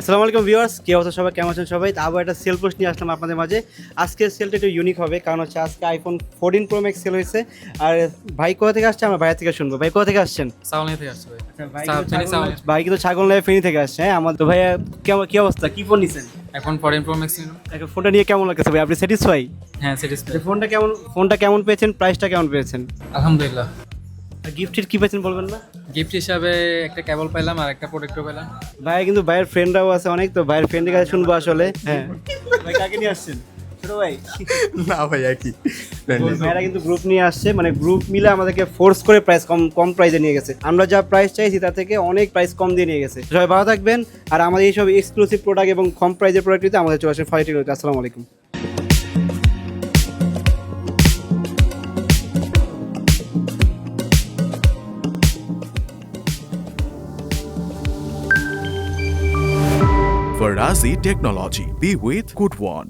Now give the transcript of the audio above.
আসসালামু আলাইকুম ভিউয়ার্স, কি অবস্থা সবাই, কেমন আছেন সবাই? আবার একটা সেল পোস্ট নিয়ে আসলাম আপনাদের মাঝে। আজকের সেলটা একটু ইউনিক হবে, কারণ হচ্ছে আজকে আইফোন 14 প্রো ম্যাক্স সেল হয়েছে। আর ভাই কোথা থেকে আসছে আমরা ভাইয়ের থেকে শুনবো। ভাই কোথা থেকে আসছেন? সাউনি থেকে আসছে ভাই। ভাই কিন্তু ছাগল লাইফ ফেনী থেকে আসছে। হ্যাঁ, আমার তো ভাইয়া কি অবস্থা, কি ফোন নিছেন? এখন 14 প্রো ম্যাক্স নিলাম। এখন ফোনটা নিয়ে কেমন লাগছে ভাই, আপনি স্যাটিসফাই? হ্যাঁ স্যাটিসফাই। ফোনটা কেমন পেয়েছেন, প্রাইসটা কেমন পেয়েছেন? আলহামদুলিল্লাহ। গিফটের কি পেয়েছেন বলবেন না? গিফট হিসাবে একটা কেবল পাইলাম আর একটা প্রোডাক্টও পেলাম। ভাই কিন্তু ভাইয়ের ফ্রেন্ডরাও আছে অনেক, তো ভাইয়ের ফ্রেন্ডের কাছে শুনবো আসলে। হ্যাঁ ভাই, কাকে নিয়ে আসছেন? ছোট ভাই? না ভাই একই ভাইরা কিন্তু গ্রুপ নিয়ে আসছে, মানে গ্রুপ মিলে আমাদেরকে ফোর্স করে প্রাইস কম প্রাইসে নিয়ে গেছে। আমরা যা প্রাইস চাইছি তার থেকে অনেক প্রাইস কম দিয়ে নিয়ে গেছে। সবাই ভালো থাকবেন, আর আমাদের এইসব এক্সক্লুসিভ প্রোডাক্ট এবং কম প্রাইসের প্রোডাক্ট দিতে আমাদের চলে আসেন ফাইটিং হতে। আসসালামু আলাইকুম। Farazi Technology. Be with good one.